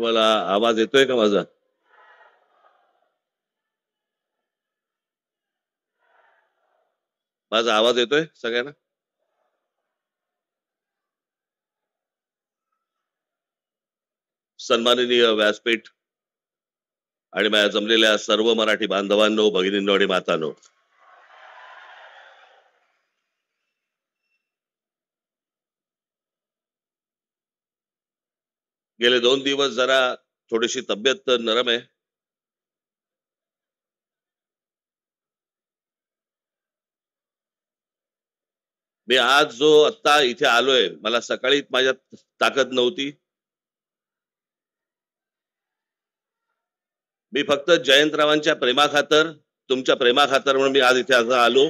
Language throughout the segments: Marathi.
तुम्हाला आवाज येतोय का माझा? माझा आवाज येतोय सगळ्यांना? सन्माननीय व्यासपीठ आणि माझ्या जमलेल्या सर्व मराठी बांधवांनो, भगिनींनो आणि मातांनो, गेले 2 दिवस जरा थोडीशी तब्येत नरम आहे. मी आज जो आत्ता इथे आलोय, मला सकाळी माझ्यात ताकद नव्हती. मी फक्त जयंतरावांच्या प्रेमाखातर, तुमच्या प्रेमाखातर म्हणून मी आज इथे आलो.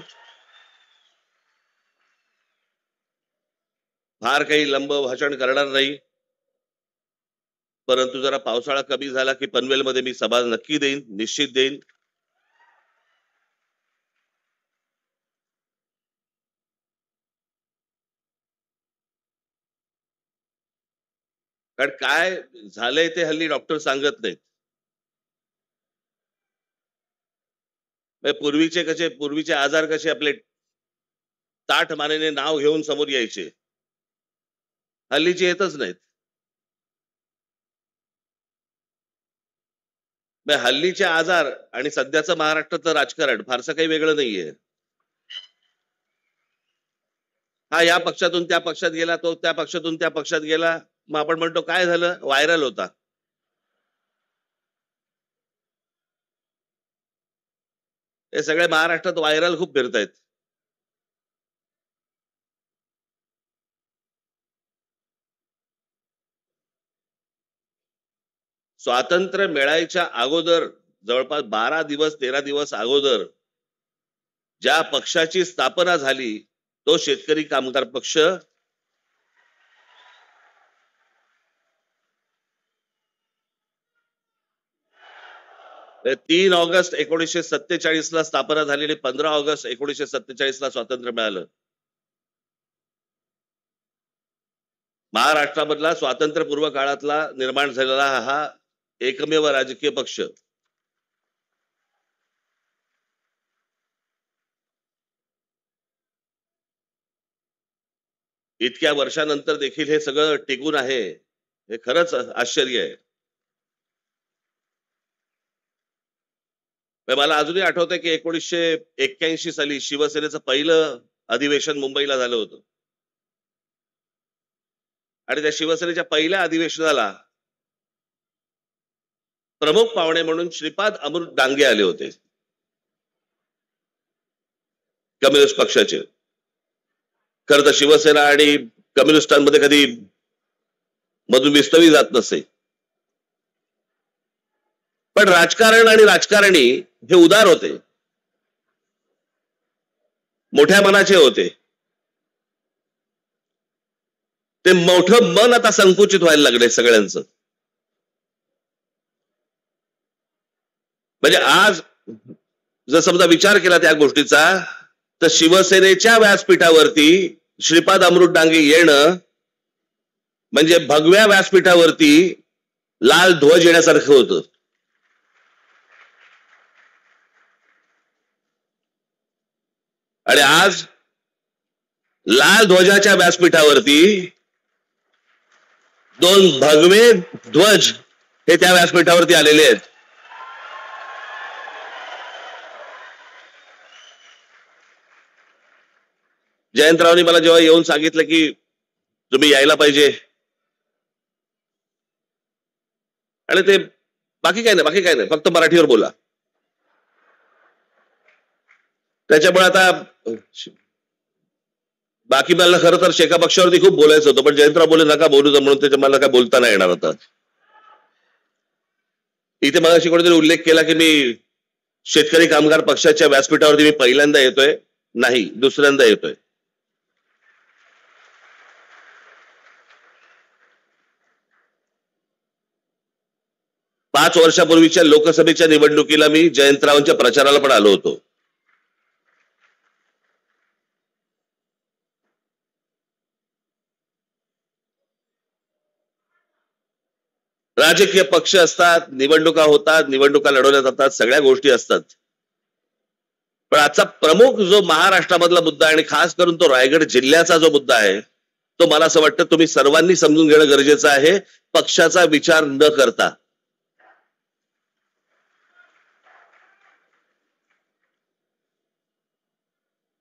फार काही लंब भाषण करणार नाही, परंतु जरा पावसाळा कमी झाला की पनवेलमध्ये मी सभा नक्की देईन, निश्चित देईन. कारण काय झालंय ते हल्ली डॉक्टर सांगत नाहीत. पूर्वीचे आजार कसे आपले ताठ मानेने नाव घेऊन समोर यायचे, हल्लीचे येतच नाहीत. हल्लीचे आजार आणि सध्याचं महाराष्ट्राचं राजकारण फारसं काही वेगळं नाहीये. हा या पक्षातून त्या पक्षात गेला, तो त्या पक्षातून त्या पक्षात गेला, मग आपण म्हणतो काय झालं, व्हायरल होता. हे सगळे महाराष्ट्रात व्हायरल खूप फिरतायत. स्वातंत्र्य मिळायच्या अगोदर जवळपास 12 दिवस 13 दिवस अगोदर ज्या पक्षाची स्थापना झाली तो शेतकरी कामगार पक्ष, 3 ऑगस्ट 1947 ला स्थापना झाली आणि 15 ऑगस्ट 1947 ला स्वातंत्र्य मिळालं. महाराष्ट्रामधला स्वातंत्र्यपूर्व काळातला निर्माण झालेला हा एकमेव राजकीय पक्ष. इतक्या वर्षानंतर देखील हे सगळं टिकून आहे, हे खरंच आश्चर्य आहे. मला अजूनही आठवतंय की 1981 साली शिवसेनेचं पहिलं अधिवेशन मुंबईला झालं होतं आणि त्या शिवसेनेच्या पहिल्या अधिवेशनाला प्रमुख पाहुणे म्हणून श्रीपाद अमृत डांगे आले होते, कम्युनिस्ट पक्षाचे. खरं तर शिवसेना आणि कम्युनिस्टांमध्ये कधी मधून विस्तवी जात नसे, पण राजकारण आणि राजकारणी हे उदार होते, मोठ्या मनाचे होते. ते मोठं मन आता संकुचित व्हायला लागले सगळ्यांचं. म्हणजे आज जर समजा विचार केला त्या गोष्टीचा, तर शिवसेनेच्या व्यासपीठावरती श्रीपाद अमृत डांगे येणं म्हणजे भगव्या व्यासपीठावरती लाल ध्वज येण्यासारखं होतं. आणि आज लाल ध्वजाच्या व्यासपीठावरती 2 भगवे ध्वज हे त्या व्यासपीठावरती आलेले आहेत. जयंतरावनी मला जेव्हा येऊन सांगितलं की तुम्ही यायला पाहिजे, आणि ते बाकी काय नाही, फक्त मराठीवर बोला. त्याच्यामुळे आता बाकी मला खरं तर शेका पक्षावरती खूप बोलायचं होतं, पण जयंतराव बोले नका बोलू जा, म्हणून त्याच्या मला काय बोलता नाही येणार होता. इथे मगाशी कोणीतरी उल्लेख केला की मी शेतकरी कामगार पक्षाच्या व्यासपीठावरती मी पहिल्यांदा येतोय. नाही, दुसऱ्यांदा येतोय. पाच वर्षापूर्वीच्या लोकसभेच्या निवडणुकीला मी जयंतरावांच्या प्रचाराला पण आलो होतो. राजकीय पक्ष असतात, निवडणुका होतात, निवडणुका लढवल्या जातात, सगळ्या गोष्टी असतात. पण आजचा प्रमुख जो महाराष्ट्रामधला मुद्दा आणि खास करून तो रायगड जिल्ह्याचा जो मुद्दा आहे तो मला असं वाटतं तुम्ही सर्वांनी समजून घेणं गरजेचं आहे, पक्षाचा विचार न करता.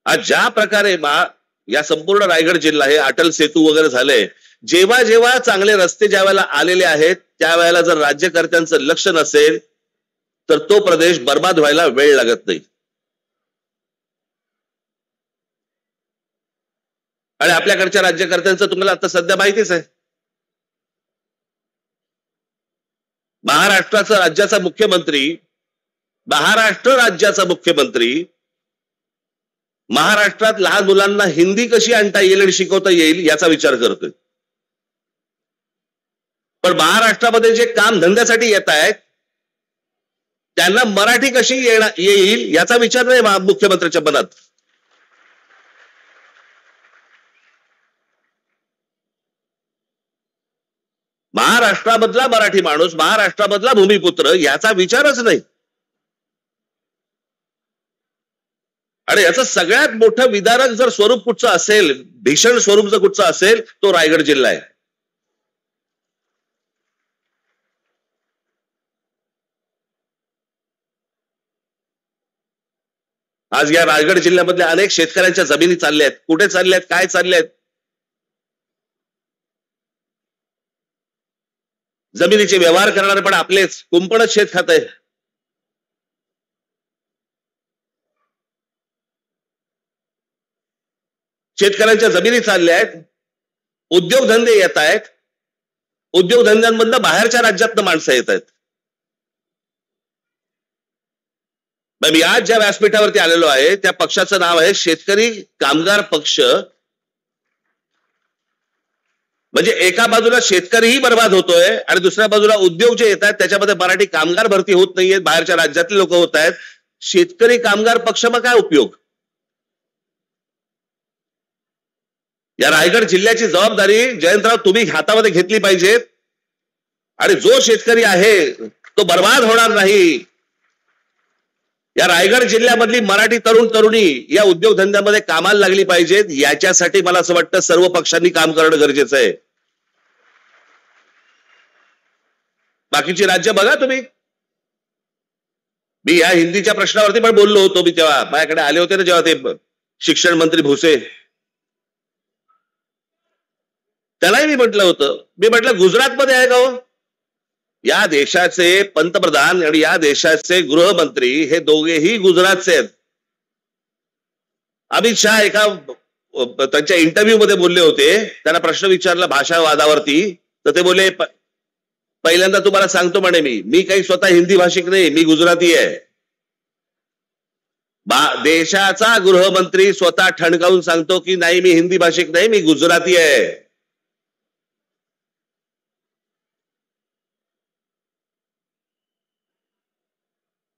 आज ज्या प्रकारे या संपूर्ण रायगड जिल्हा हे अटल सेतू वगैरे झाले, जेव्हा जेव्हा चांगले रस्ते ज्या वेळेला आलेले आहेत त्यावेळेला जर राज्यकर्त्यांचं लक्ष नसेल तर तो प्रदेश बर्बाद व्हायला वेळ लागत नाही. आणि आपल्याकडच्या राज्यकर्त्यांचं तुम्हाला आता सध्या माहितीच आहे. महाराष्ट्र राज्याचा मुख्यमंत्री महाराष्ट्रात लहान मुलांना हिंदी कशी आणता येईल आणि शिकवता येईल याचा विचार करतोय. पण महाराष्ट्रामध्ये जे काम धंद्यासाठी येत आहेत त्यांना मराठी कशी येईल याचा विचार नाही मुख्यमंत्र्याच्या मनात. महाराष्ट्रामधला मराठी माणूस, महाराष्ट्रामधला भूमिपुत्र याचा विचारच नाही. आणि याचं सगळ्यात मोठं विदारक जर स्वरूप कुठचं असेल, भीषण स्वरूप जर कुठचं असेल तो रायगड जिल्हा आहे. आज या रायगड जिल्ह्यामधल्या अनेक शेतकऱ्यांच्या जमिनी चालल्या आहेत. कुठे चालल्या आहेत, काय चालल्या आहेत? जमिनीचे व्यवहार करणारे पण आपलेच, कुंपणच शेत खात आहे. शेतकऱ्यांच्या जमिनी चालल्या आहेत, उद्योगधंदे येत आहेत, उद्योगधंद्यांमधनं बाहेरच्या राज्यातनं माणसं येत आहेत. मी आज ज्या व्यासपीठावरती आलेलो आहे त्या पक्षाचं नाव आहे शेतकरी कामगार पक्ष. म्हणजे एका बाजूला शेतकरीही बर्बाद होतोय आणि दुसऱ्या बाजूला उद्योग जे येत आहेत त्याच्यामध्ये मराठी कामगार भरती होत नाहीये, बाहेरच्या राज्यातले लोक होत आहेत. शेतकरी कामगार पक्ष मग काय उपयोग? या रायगड जिल्ह्याची जबाबदारी जयंतराव तुम्ही हातामध्ये घेतली पाहिजे. आणि जो शेतकरी आहे तो बर्बाद होणार नाही. या रायगड जिल्ह्यामधली मराठी तरुण तरुणी या उद्योगधंद्यामध्ये कामाला लागली पाहिजेत. याच्यासाठी मला असं वाटतं सर्व पक्षांनी काम करणं गरजेचं आहे. बाकीची राज्य बघा तुम्ही. मी या हिंदीच्या प्रश्नावरती पण बोललो होतो. मी तेव्हा माझ्याकडे आले होते ना जेव्हा ते शिक्षण मंत्री भुसे, त्यालाही मी म्हटलं होतं, मी म्हटलं गुजरातमध्ये आहे का हो? या देशाचे पंतप्रधान आणि या देशाचे गृहमंत्री हे दोघेही गुजरातचे आहेत. अमित शहा एका त्यांच्या इंटरव्ह्यू मध्ये बोलले होते, त्यांना प्रश्न विचारला भाषावादावरती, तर ते बोलले पहिल्यांदा तुम्हाला सांगतो म्हणे मी काही स्वतः हिंदी भाषिक नाही, मी गुजराती आहे. देशाचा गृहमंत्री स्वतः ठणकावून सांगतो की नाही मी हिंदी भाषिक नाही, मी गुजराती आहे.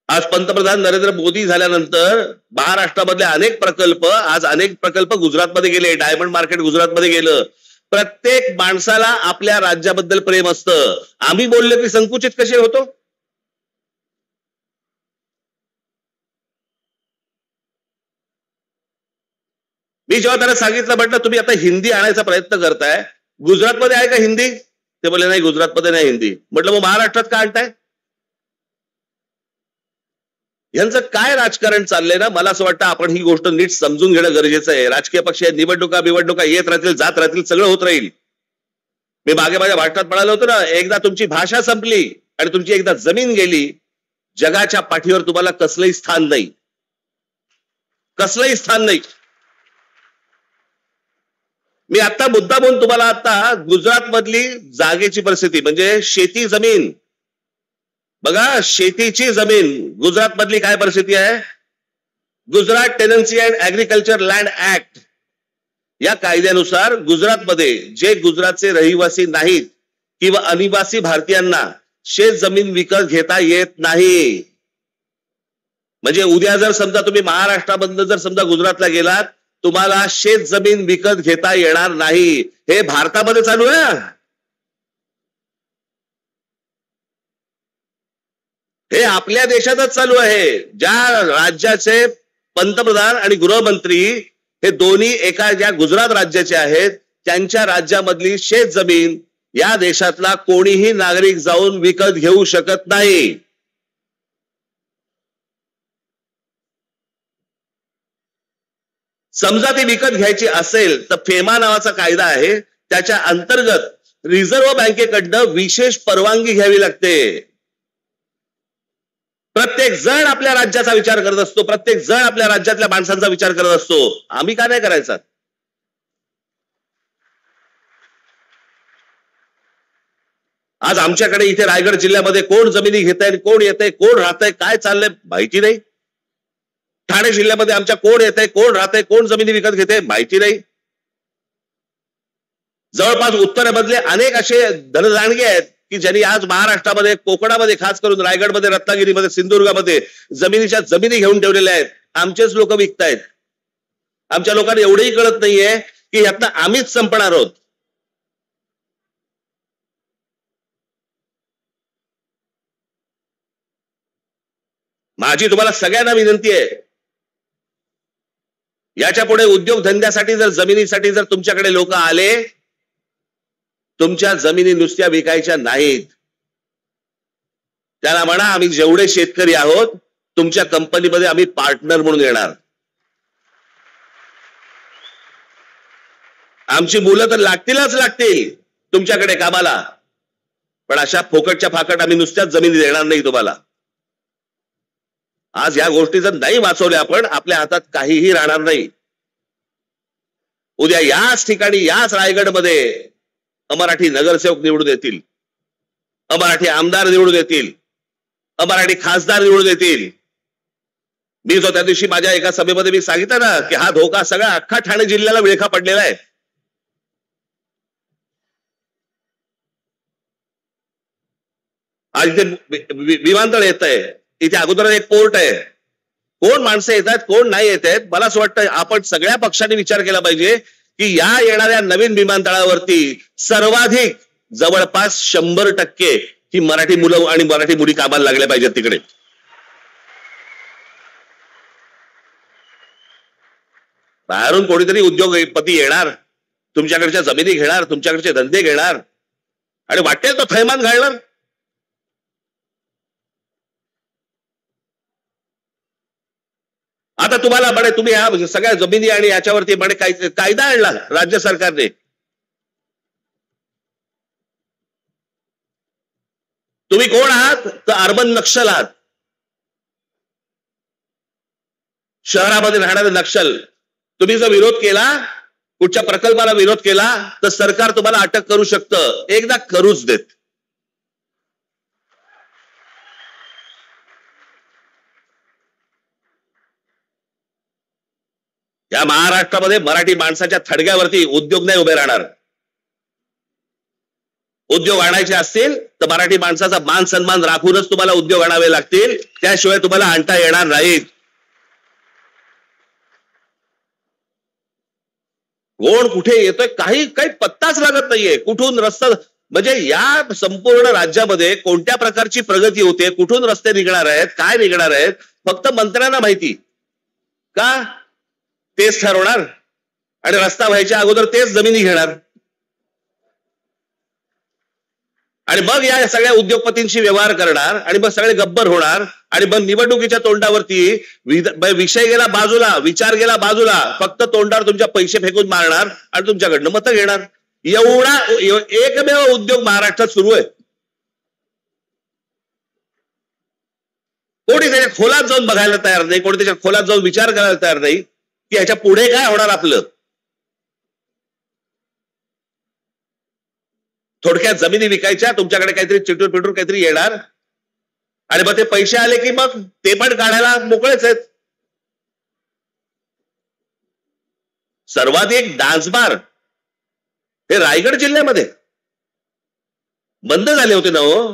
आज पंतप्रधान नरेंद्र मोदी झाल्यानंतर महाराष्ट्रामधले अनेक प्रकल्प गुजरातमध्ये गेले. डायमंड मार्केट गुजरातमध्ये गेलं. प्रत्येक माणसाला आपल्या राज्याबद्दल प्रेम असतं. आम्ही बोललो की संकुचित कसे होतो? मी जेव्हा त्यांना सांगितलं, म्हटलं तुम्ही आता हिंदी आणायचा प्रयत्न करताय, गुजरातमध्ये आहे का हिंदी? ते बोलले नाही गुजरातमध्ये नाही हिंदी. म्हटलं मग महाराष्ट्रात का आणताय? यांचं काय राजकारण चाललंय ना, मला असं वाटतं आपण ही गोष्ट नीट समजून घेणं गरजेचं आहे. राजकीय पक्ष निवडणुका येत राहतील, जात राहतील, सगळं होत राहील. मी मागे माझ्या भाषणात म्हणालो होतो ना, एकदा तुमची भाषा संपली आणि तुमची एकदा जमीन गेली, जगाच्या पाठीवर तुम्हाला कसलंही स्थान नाही, कसलंही स्थान नाही. मी आता मुद्दा म्हणून तुम्हाला आता गुजरात मधली जागेची परिस्थिती म्हणजे शेती जमीन बघा, शेतीची जमीन गुजरात मधली काय परिस्थिती आहे? Gujarat tenancy and agriculture land act या कायद्यानुसार गुजरातमध्ये जे गुजरातचे रहिवासी नाहीत किंवा अनिवासी भारतीयांना शेत जमीन विकत घेता येत नाही. म्हणजे उद्या जर समजा तुम्ही महाराष्ट्रामधून जर समजा गुजरातला गेलात, तुम्हाला शेत जमीन विकत घेता येणार नाही. हे भारतामध्ये चालू आहे. हे आपल्या देशातच चालू आहे. ज्या राज्याचे पंतप्रधान आणि गृहमंत्री हे दोन्ही एका ज्या गुजरात राज्याचे आहेत, त्यांच्या राज्यामधली शेत जमीन या देशातला कोणीही नागरिक जाऊन विकत घेऊ शकत नाही. समजा ती विकत घ्यायची असेल तर फेमा नावाचा कायदा आहे, त्याच्या अंतर्गत रिझर्व्ह बँकेकडनं विशेष परवानगी घ्यावी लागते. प्रत्येक जण आपल्या राज्याचा विचार करत असतो, प्रत्येक जण आपल्या राज्यातल्या माणसांचा विचार करत असतो. आम्ही का नाही करायचा? आज आमच्याकडे इथे रायगड जिल्ह्यामध्ये कोण जमिनी घेतंय, कोण येतंय, कोण राहतंय, काय चाललंय माहिती नाही. ठाणे जिल्ह्यामध्ये आमच्या कोण येतंय, कोण राहतंय, कोण जमिनी विकत घेते माहिती नाही. जवळपास उत्तरेमधले अनेक असे धनदांडगे आहेत की ज्यांनी आज महाराष्ट्रामध्ये, कोकणामध्ये, खास करून रायगडमध्ये, रत्नागिरीमध्ये, सिंधुदुर्गामध्ये जमिनी घेऊन ठेवलेल्या आहेत. आमचेच लोक विकतायत. आमच्या लोकांना एवढंही कळत नाहीये की यातनं आम्हीच संपणार आहोत. माझी तुम्हाला सगळ्यांना विनंती आहे, याच्या पुढे उद्योगधंद्यासाठी जर जमिनीसाठी जर तुमच्याकडे लोक आले, तुमच्या जमिनी नुसत्या विकायच्या नाहीत. त्याला म्हणा आम्ही जेवढे शेतकरी आहोत तुमच्या कंपनीमध्ये आम्ही पार्टनर म्हणून येणार. आमची मुलं तर लागतीलच लागतील तुमच्याकडे कामाला, पण अशा फोकटच्या फाकट आम्ही नुसत्याच जमिनी देणार नाही तुम्हाला. आज या गोष्टी जर नाही वाचवल्या आपण, आपल्या हातात काहीही राहणार नाही. उद्या याच ठिकाणी, याच रायगडमध्ये अमराठी नगरसेवक निवडून येतील, अमराठी आमदार निवडून येतील, अमराठी खासदार निवडून येतील. मी जो त्या दिवशी माझ्या एका सभेमध्ये मी सांगितलं ना की हा धोका सगळा अख्खा ठाणे जिल्ह्याला विळखा पडलेला आहे. आज इथे विमानतळ येत आहे, इथे अगोदर एक पोर्ट आहे. कोण माणसं येत आहेत, कोण नाही येत आहेत. मला असं वाटतं आपण सगळ्या पक्षांनी विचार केला पाहिजे की या येणाऱ्या नवीन विमानतळावरती सर्वाधिक जवळपास 100% ही मराठी मुलं आणि मराठी मुली कामाला लागल्या पाहिजेत तिकडे. बाहेरून कोणीतरी उद्योगपती येणार, तुमच्याकडच्या जमिनी घेणार, तुमच्याकडचे धंदे घेणार आणि वाटेल तो थैमान घालणार. आता तुम्हाला म्हणे तुम्ही ह्या सगळ्या जमिनी आणि याच्यावरती म्हणे कायदा आणला राज्य सरकारने. तुम्ही कोण आहात? तर अर्बन नक्षल आहात. शहरामध्ये राहणारे नक्षल. तुम्ही जर विरोध केला, कुठच्या प्रकल्पाला विरोध केला तर सरकार तुम्हाला अटक करू शकतं. एकदा करूच देत. या महाराष्ट्रामध्ये मराठी माणसाच्या थडग्यावरती उद्योग नाही उभे राहणार. उद्योग आणायचे असतील तर मराठी माणसाचा मान सन्मान राखूनच तुम्हाला उद्योग आणावे लागतील, त्याशिवाय तुम्हाला आणता येणार नाहीत. कोण कुठे येतोय काही पत्ताच लागत नाहीये. कुठून रस्ता, म्हणजे या संपूर्ण राज्यामध्ये कोणत्या प्रकारची प्रगती होते, कुठून रस्ते निघणार आहेत, काय निघणार आहेत, फक्त मंत्र्यांना माहिती. का? तेच ठरवणार आणि रस्ता व्हायच्या अगोदर तेच जमिनी घेणार आणि मग या सगळ्या उद्योगपतींशी व्यवहार करणार आणि मग सगळे गब्बर होणार आणि मग निवडणुकीच्या तोंडावरती विषय गेला बाजूला, विचार गेला बाजूला, फक्त तोंडावर तुमच्या पैसे फेकून मारणार आणि तुमच्याकडनं मतं घेणार. एवढा एकमेव उद्योग महाराष्ट्रात सुरू आहे. कोणी त्याच्या खोलात जाऊन बघायला तयार नाही, कोणी त्याच्या खोलात जाऊन विचार करायला तयार नाही की ह्याच्या पुढे काय होणार आपलं. थोडक्यात जमिनी विकायच्या, तुमच्याकडे काहीतरी चिटूर पिटूर काहीतरी येणार आणि मग ते पैसे आले की मग ते पण काढायला मोकळेच आहेत. सर्वाधिक डान्स बार हे रायगड जिल्ह्यामध्ये बंद झाले होते ना हो.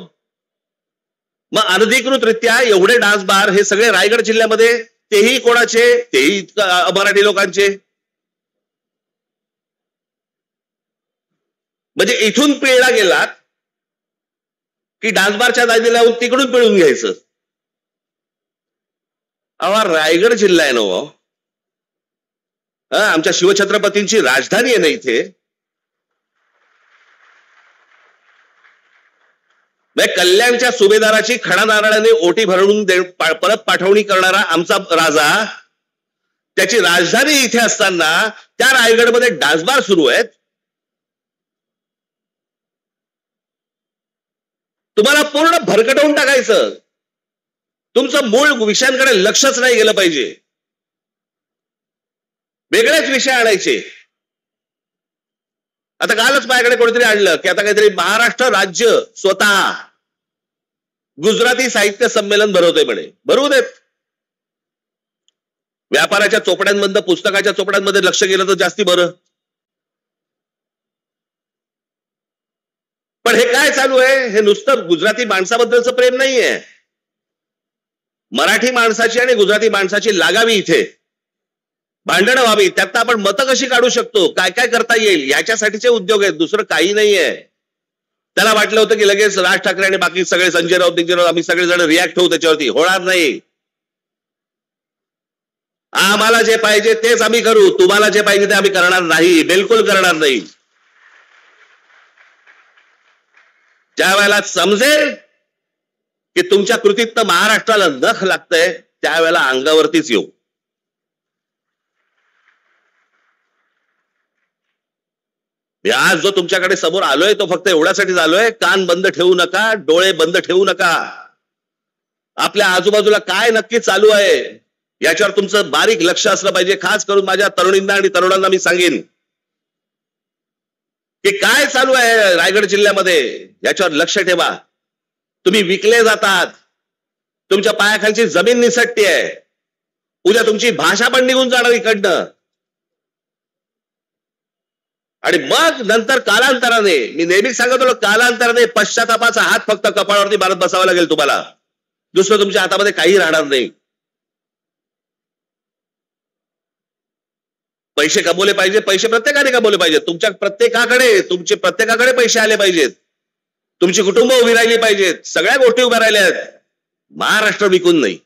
मग अनधिकृतरित्या एवढे डान्स बार हे सगळे रायगड जिल्ह्यामध्ये, तेही कोणाचे? तेही मराठी लोकांचे. म्हणजे इथून पिळला गेलात की डान्स बारच्या दादी लावून तिकडून पिळून घ्यायचं. अहो रायगड जिल्हा आहे ना, आमच्या शिवछत्रपतींची राजधानी आहे ना इथे. कल्याणच्या सुभेदाराची खडा नारळाने ओटी भरून परत पाठवणी करणारा आमचा राजा, त्याची राजधानी इथे असताना त्या रायगडमध्ये डान्सबार सुरू आहेत. तुम्हाला पूर्ण भरकटवून टाकायचं. तुमचं मूळ विषयांकडे लक्षच नाही गेलं पाहिजे. वेगळेच विषय आणायचे. आता कालच माझ्याकडे कोणीतरी आणलं की आता काहीतरी महाराष्ट्र राज्य स्वतः गुजराती साहित्य संमेलन भरवतोय म्हणे. भरवू देत. व्यापाराच्या चोपड्यांमधलं पुस्तकाच्या चोपड्यांमध्ये लक्ष गेलं तर जास्ती बरं. पण हे काय चालू आहे? हे नुसतं गुजराती माणसाबद्दलचं प्रेम नाहीये. मराठी माणसाची आणि गुजराती माणसाची लागावी, इथे भांडणं व्हावी, त्यात आपण मतं कशी काढू शकतो, काय काय करता येईल, याच्यासाठीचे उद्योग आहेत. दुसरं काही नाहीये. त्याला वाटलं होतं की लगेच राज ठाकरे आणि बाकी सगळे संजय राऊत आम्ही सगळेजण रिॲक्ट होऊ त्याच्यावरती. होणार नाही. आम्हाला जे पाहिजे तेच आम्ही करू. तुम्हाला जे पाहिजे ते आम्ही करणार नाही. बिलकुल करणार नाही. ज्या वेळेला समजेल की तुमच्या कृतीत महाराष्ट्राला नख लागतंय त्यावेळेला अंगावरतीच येऊ. आज जो तुमच्याकडे समोर आलोय तो फक्त एवढ्यासाठी आलोय, कान बंद ठेवू नका, डोळे बंद ठेवू नका. आपल्या आजूबाजूला काय नक्की चालू आहे याच्यावर तुमचं बारीक लक्ष असलं पाहिजे. खास करून माझ्या तरुणींना आणि तरुणांना मी सांगेन की काय चालू आहे रायगड जिल्ह्यामध्ये याच्यावर लक्ष ठेवा. तुम्ही विकले जातात. तुमच्या पायाखालची जमीन निसटतीये. उद्या तुमची भाषा पण निघून जाणार इकडनं. आणि मग नंतर कालांतराने, मी नेहमी सांगत होतो, कालांतराने पश्चातापाचा हात फक्त कपाळावरती मारत बसावा लागेल तुम्हाला. दुसरं तुमच्या हातामध्ये काही राहणार नाही. पैसे कमवले पाहिजे. पैसे प्रत्येकाने कमवले पाहिजेत. तुमच्या प्रत्येकाकडे पैसे आले पाहिजेत. तुमची कुटुंब उभी राहिली पाहिजेत. सगळ्या गोष्टी उभ्या राहिल्या आहेत. महाराष्ट्र विकून नाही.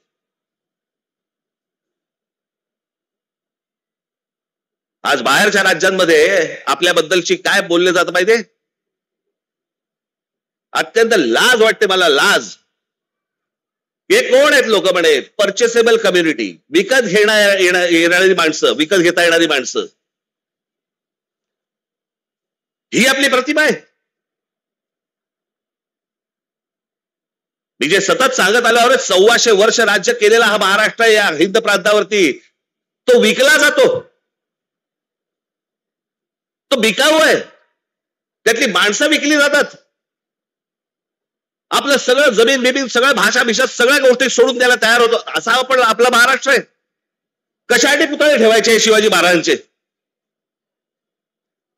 आज बाहेरच्या राज्यांमध्ये आपल्याबद्दलची काय बोलले जातं माहितीये? अत्यंत लाज वाटते मला. लाज. हे कोण आहेत लोक म्हणे? परचेसेबल कम्युनिटी. विकत येणारी माणसं, विकत घेता येणारी माणसं. ही आपली प्रतिमा आहे. मी जे सतत सांगत आल्यावर 1400 वर्ष राज्य केलेला हा महाराष्ट्र या हिंद प्रांतावरती तो विकला जातो. तो बिकाऊ आहे. त्यातली माणसं विकली जातात. आपलं सगळं जमीन बिमीन सगळं भाषा भिषा सगळ्या गोष्टी सोडून द्यायला तयार होतो. असा आपण आपला महाराष्ट्र आहे. कशासाठी पुतळे ठेवायचे शिवाजी महाराजांचे?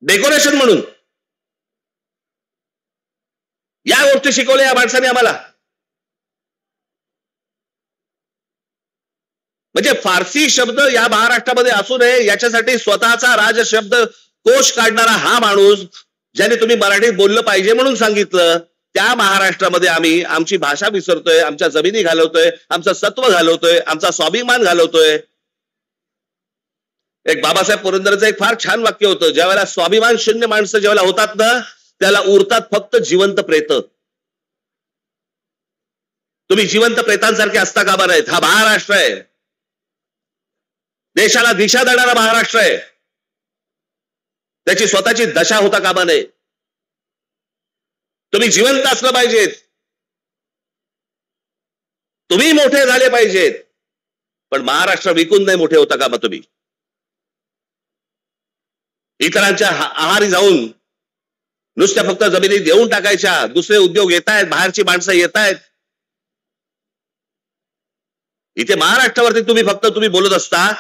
डेकोरेशन म्हणून. या गोष्टी शिकवल्या या माणसाने आम्हाला. म्हणजे फारसी शब्द या महाराष्ट्रामध्ये असू नये याच्यासाठी स्वतःचा राजशब्द कोश काढणारा हा माणूस, ज्याने तुम्ही मराठीत बोललं पाहिजे म्हणून सांगितलं, त्या महाराष्ट्रामध्ये आम्ही आमची भाषा विसरतोय, आमच्या जमिनी घालवतोय, आमचं सत्व घालवतोय, आमचा स्वाभिमान घालवतोय. एक बाबासाहेब पुरंदरेचं एक फार छान वाक्य होतं, ज्या वेळेला स्वाभिमान शून्य माणसं ज्यावेळेला होतात ना त्याला उरतात फक्त जिवंत प्रेत. तुम्ही जिवंत प्रेतांसारखे असता कामा नाहीत. हा महाराष्ट्र आहे. देशाला दिशा देणारा महाराष्ट्र आहे. त्याची स्वतःची दशा होता कामा नये. तुम्ही जिवंत असलं पाहिजेत. तुम्ही मोठे झाले पाहिजेत. पण महाराष्ट्र विकून नाही मोठे होता कामा तुम्ही. इतरांच्या आहारी जाऊन नुसत्या फक्त जमिनी देऊन टाकायच्या. दुसरे उद्योग येत आहेत, बाहेरची माणसं येत आहेत. इथे महाराष्ट्रावरती तुम्ही बोलत असता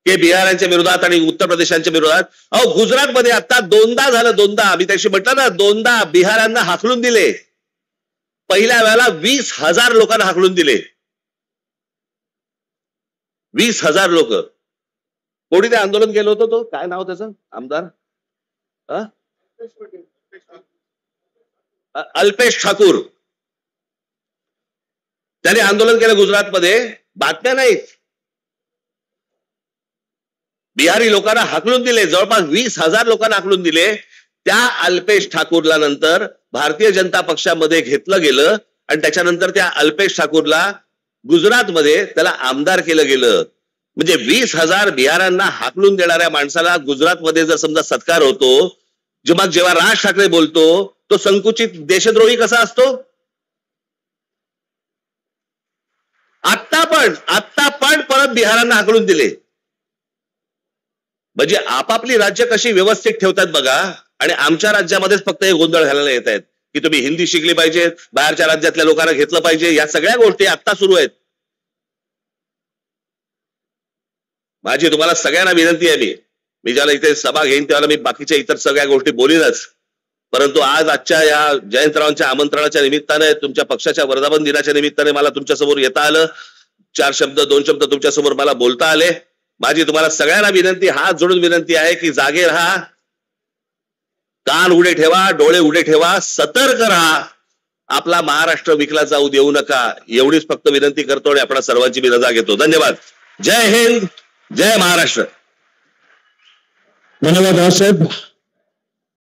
की बिहारांच्या विरोधात आणि उत्तर प्रदेशांच्या विरोधात. अहो गुजरातमध्ये आता दोनदा झालं. दोनदा मी त्याशी म्हटलं ना, दोनदा बिहारांना हाकलून दिले. पहिल्या वेळेला 20,000 लोकांना हाकलून दिले. 20,000 लोक. कोणी ते आंदोलन केलं होतं? तो काय नाव त्याचं आमदार? अल्पेश ठाकूर. त्याने आंदोलन केलं गुजरातमध्ये. बातम्या नाहीत. बिहारी लोकांना हाकलून दिले, जवळपास 20,000 लोकांना हाकलून दिले. त्या अल्पेश ठाकूरला नंतर भारतीय जनता पक्षामध्ये घेतलं गेलं आणि त्याच्यानंतर त्या अल्पेश ठाकूरला गुजरातमध्ये त्याला आमदार केलं गेलं. म्हणजे 20,000 बिहारांना हाकलून देणाऱ्या माणसाला गुजरातमध्ये जर समजा सत्कार होतो, जेव्हा राज ठाकरे बोलतो तो संकुचित देशद्रोही कसा असतो? आता पण परत बिहारांना हाकलून दिले. म्हणजे आपापली राज्य कशी व्यवस्थित ठेवतात बघा, आणि आमच्या राज्यामध्येच फक्त हे गोंधळ घालायला येत आहेत की तुम्ही हिंदी शिकली पाहिजे, बाहेरच्या राज्यातल्या लोकांना घेतलं पाहिजे. या सगळ्या गोष्टी आता सुरू आहेत. माझी तुम्हाला सगळ्यांना विनंती आहे, मी ज्याला इथे सभा घेईन त्याला मी बाकीच्या इतर सगळ्या गोष्टी बोलीनच, परंतु आजच्या या जयंतरावांच्या आमंत्रणाच्या निमित्ताने, तुमच्या पक्षाच्या वर्धापन दिनाच्या निमित्ताने मला तुमच्या समोर येता आलं. 2 शब्द तुमच्या समोर मला बोलता आले. माझी तुम्हाला सगळ्यांना विनंती, हात जोडून विनंती आहे की जागे राहा, कान उडे ठेवा, डोळे उडे ठेवा, सतर्क राहा. आपला महाराष्ट्र विकला जाऊ देऊ नका, एवढीच फक्त विनंती करतो आणि आपल्या सर्वांची मी रजा घेतो. धन्यवाद. जय हिंद, जय महाराष्ट्र. धन्यवाद साहेब.